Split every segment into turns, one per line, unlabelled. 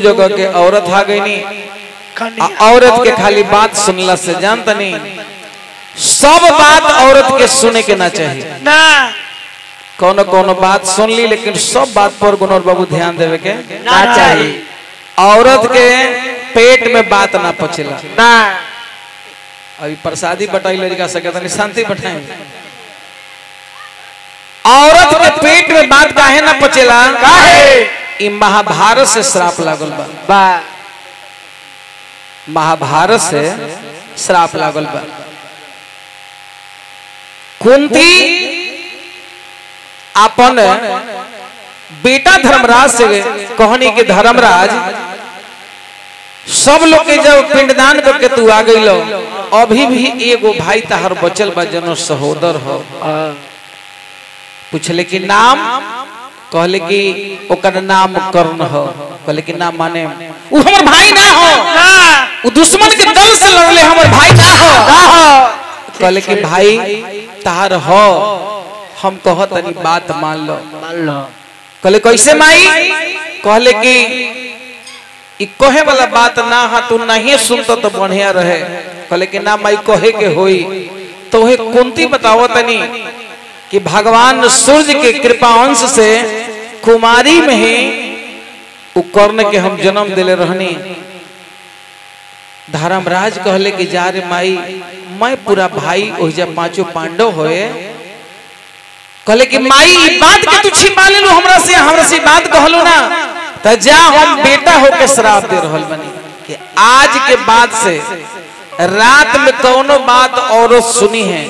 जगह के औरत आ गई नहीं, औरत के खाली बात सुनला से जानता नहीं, सब बात औरत के सुने के ना चाहिए
ना।
कोनो कोनो बात सुन ली, लेकिन सब बात पर गुनोर बाबू ध्यान देवे के ना चाहिए। औरत के पेट में बात ना पचेला
ना।
अभी प्रसादी बटाई लड़का सके तनी शांति बटाई। औरत के पेट में बात काहे ना पचेला?
काहे?
ई महाभारत से श्राप लागल बा। महाभारत से श्राप लागल बा। कुंती अपन बेटा धर्मराज से कहनी कि धर्मराज, सब लोग के जब पिंडदान करके तू आ गई लो, अभी भी एगो भाई तहर बचल बा जनो सहोदर हो। पूछले कि नाम? कहले कि ओकर नाम कर्ण हो। कहले कि नाम माने उ हमर भाई ना हो, उ दुश्मन के दल से लड़ले, हमर भाई ना हो। कहले कि भाई तहार हो, हम कहो तनी बात मान लो। कहले कैसे माई? कहले कि ई कहे वाला बात ना हा, तू नहीं सुनता तो बढ़िया रहे। कहले कि ना माई कहे के होई। तो हे कुंती बताओ तनी कि भगवान सूर्य के कृपा अंश से कुमारी में ही उ कर्ण के हम जन्म दिले रहनी। धर्मराज कहले कि जा रे माई, मैं पूरा भाई ओहिजा पांचों पांडव होए। कहले कि माई ई बात के तू छिपा लेलू हमरा से बात कहलू ना, त जा हम बेटा होके श्राप दे रहल बनी कि आज के बाद से रात में कोनो बात औरत सुनी है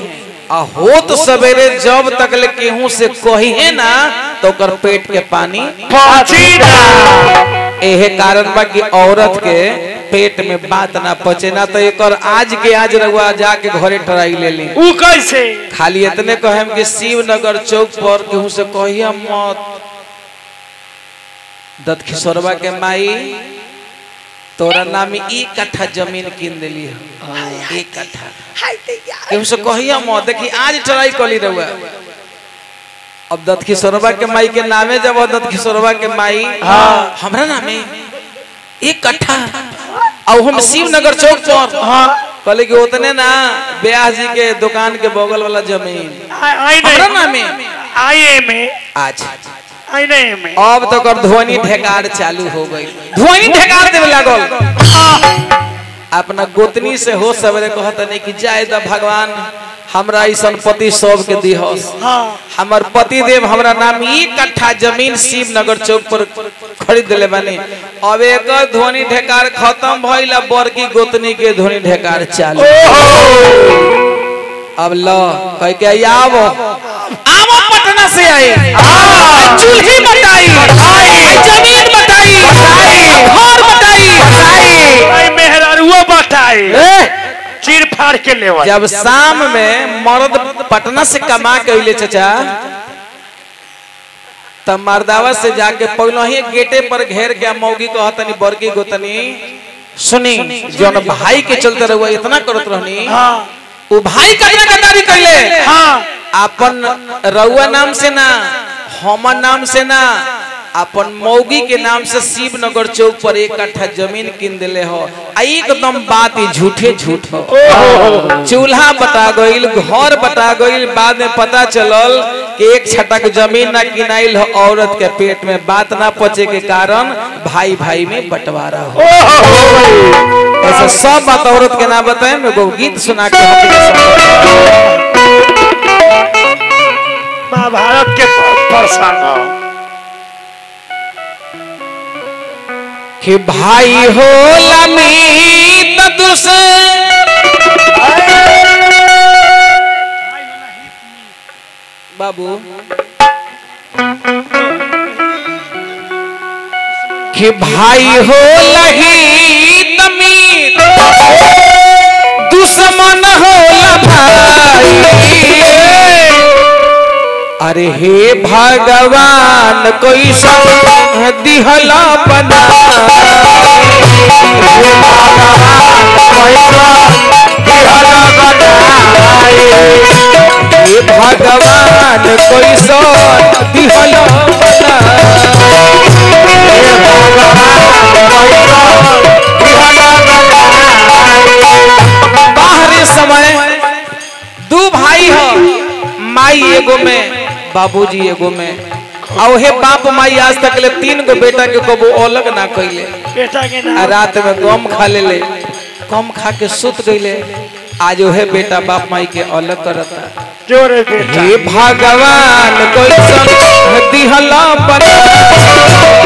हो तो सवेरे जब तक ले केहू से कही है ना, तो कर पेट के पानी
पची ना।
एहे कारण बा कि औरत के पेट में बात ना पचे ना, तो एक आज के आज रहुआ जाके घरे ट्राई ले ली।
उ कैसे?
खाली इतने कहेम कि शिवनगर चौक पर केहू से कहिया मत, दत्तकिशोरबा के माई तोरा नाम 1 कट्ठा जमीन कीन दिली है, 1 कट्ठा। केहू से कहिया मत, देखी आज ट्राई कली रहुआ। अब दत्तकिशोरबा के माई के नामे जब दत्तकिशोरबा के माई हमरा नामे 1 कट्ठा और हम शिवनगर चौक पर कहले कि उतने ना ब्याह जी के दुकान के बगल वाला जमीन हमरा नामे
आए में
आज
आईने में।
अब तो कर ध्वनि ढेकार चालू हो गई, ध्वनि ढेकार देवे लागल। अपना गोतनी से हो सवेरे कहता नहीं कि जाए द भगवान हमरा ऐसन पति सब के दिहस। हमर पति देव हमरा नाम 1 कट्ठा जमीन शिवनगर चौक पर खरीद दिले बानी। अब एक ध्वनि ढेकार खत्म भइला, बड़की गोतनी के ध्वनि ढेकार चालू। अब लो कह के आवो पटना से आए, चूल्ही बताई, जमीन बताई, घर बताई,
मेहरारुआ बताई, चीर फाड़ के लेवा।
जब शाम में मर्द पटना से कमा के अइले चाचा, तब मर्दावा से जाके पहले ही गेटे पर घेर के मौगी कहतनी बड़की गोतनी सुनी, जौन भाई के चलते रहुआ इतना करत रहनी, वो भाई कतना गद्दारी कैले। अपन रउआ नाम से ना, हमर नाम से ना, अपन मौगी के नाम से शिवनगर चौक पर 1 कट्ठा जमीन कीन दिले हो। एकदम बात ही झूठे झूठ हो। चूल्हा बता गईल, घर बता गईल, बाद में पता चलल कि 1 छटक जमीन ना किनाइल हो। औरत के पेट में बात ना पचे के कारण भाई भाई में बंटवारा हो। ऐसा सब बात औरत के ना बताए, मैं एगो गीत सुना के
महाभारत के प्रसंग
कि भाई हो लमीत बाबू कि भाई हो लही तमीत दुश्मन हो भाई। अरे हे भगवान कोई सब दिहला बना, हे भगवान कोई सब दिहला बना, हे भगवान बाबूजी एगो में और हे बाप माई आज तक ले 3 गो बेटा के कबो अलग ना कइले
बेटा के नाम
रात में गम खा ले कम खा के सुत गइले आज हे बेटा बाप माई के अलग करता
जोरे बेटा
हे भगवान कैसन दिहला बना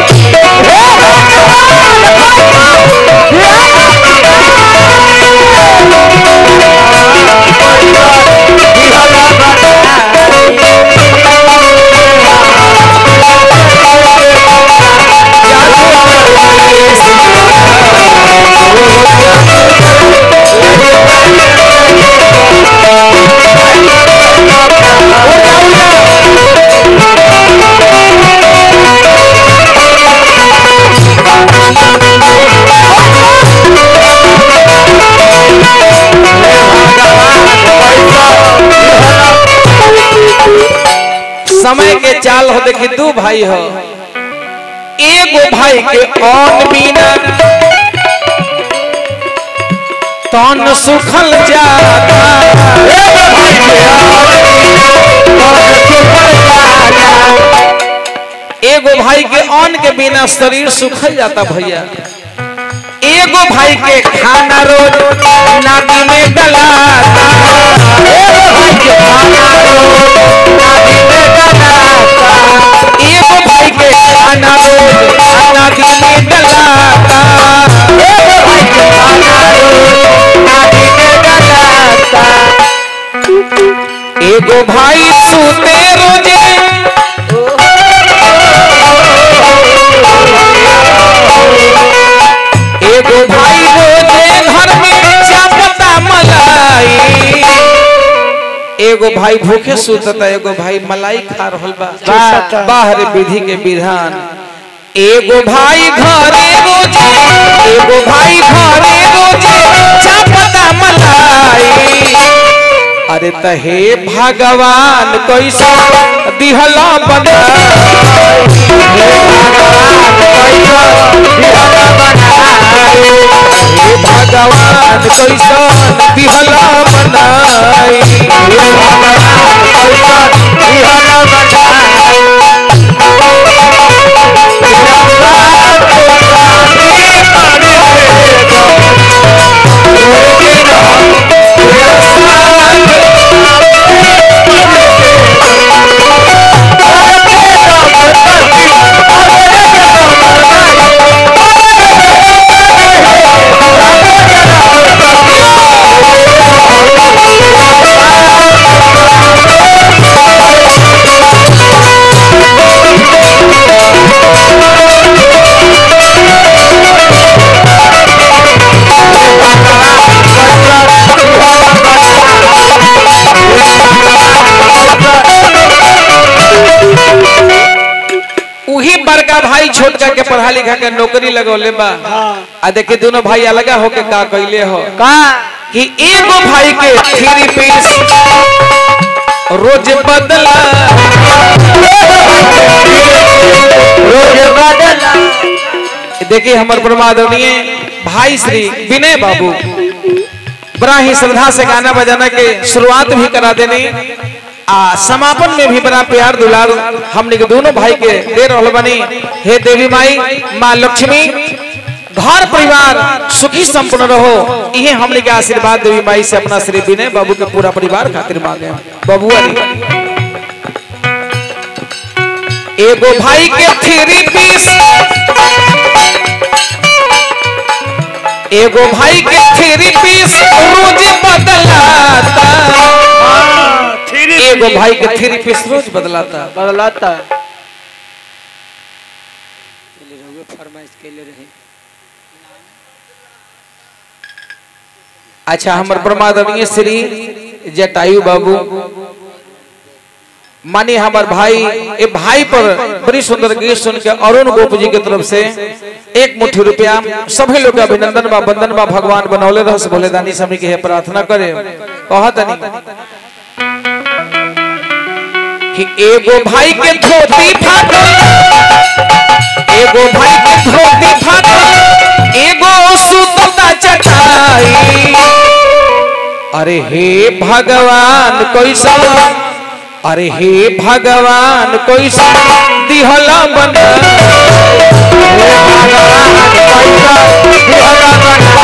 समय के चाल हो देखी 2 भाई हो एगो भाई के अन्न बिना तन सुखल जाता एगो भाई के अन्न के बिना शरीर सुखल जाता भैया एगो भाई के खाना रोज नादी में डलाता एगो भाई के खाना रोज नादी में डलाता एगो भाई के खाना रोज नादी में डलाता एगो भाई के खाना रोज नादी में डलाता एगो भाई सूते रोजे एगो भाई रोजे घर में चापता मलाई एगो भाई भूखे सुतता एगो भाई मलाई खा रहल बा बाहर विधि के विधान एगो भाई घरे रोजे एगो भाई घरे रोजे चापता मलाई अरे त हे भगवान कैसा दिहला बना हे भगवान कैसा दिहला बनाई हे भगवान कैसा दिहला बनाई भाई छोटका के पढ़ा लिखा के नौकरी लगौले बा आ देखिए दोनों भाई अलग होके का कइले हो
का
कि एगो भाई के 3 पीस रोज बदला देखिए हमारे परमादरणीय भाई श्री विनय बाबू बड़ा ही श्रद्धा से गाना बजाना के शुरुआत भी करा देने समापन में भी बड़ा प्यार दुलार हमने के दोनों भाई के दे रहल बनी। हे देवी माई माँ लक्ष्मी घर परिवार सुखी संपन्न रहो इहे हमने के आशीर्वाद देवी माई से अपना श्री विनय बाबू के पूरा परिवार खातिर मांगे। बबुआ एगो भाई के 3 पीस एगो भाई के 3 पीस रोज बदलाता एगो भाई के 3 पीस रोज बदलाता अच्छा हमारे परमादरणीय श्री जटायु बाबू मानी हमारे भाई ए भाई पर बड़ी सुंदर गीत सुन के अरुण गोप जी की तरफ से 1 मुट्ठी रुपया सभी लोग अभिनंदन बा वंदन बा भगवान बनौले रह बोले दानी सभी के प्रार्थना करे कहतनी कि एगो भाई के धोती फाटल एगो भाई के धोती फाटल एगो सुतता चटाई अरे हे भगवान कैसा अरे हे भगवान कोई दिहला बना, हे भगवान कोई दिहला बना,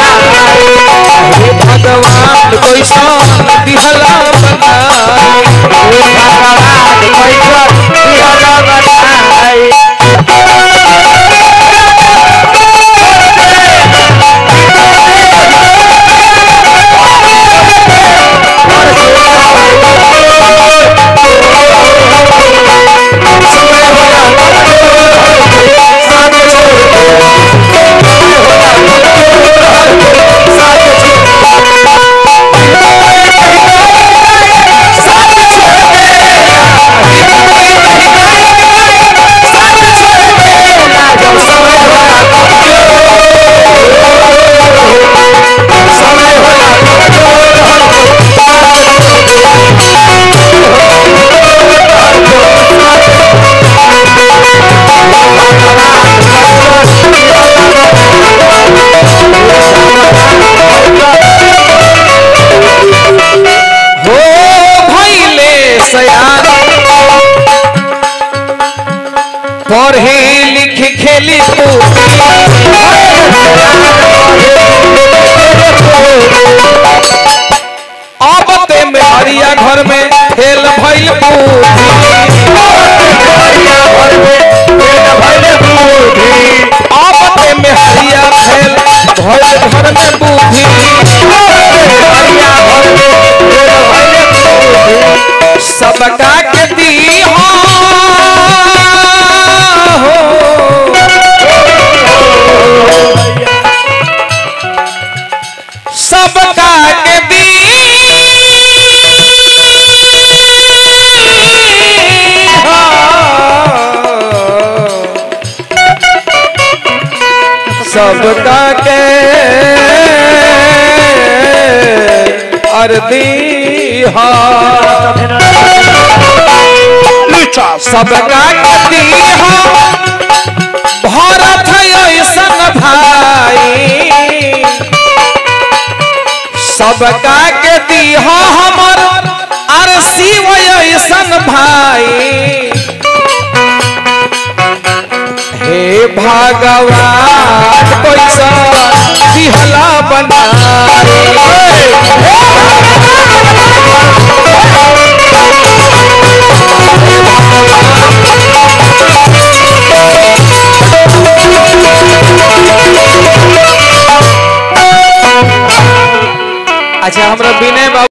हे भगवान कोई दिहला बना। पढ़े लिख खेली आबते में हरिया घर में खेल भइल आबते में हरिया खेल भइल घर में बूढ़ी सबका के दी सबका के दी सबका के अर्दी सबका के दी भारत ऐसन भाई सबका के दी हमर अरसी ऐसन भाई हे भगवान पैसा दिहला अच्छा हमरा विनय बाबू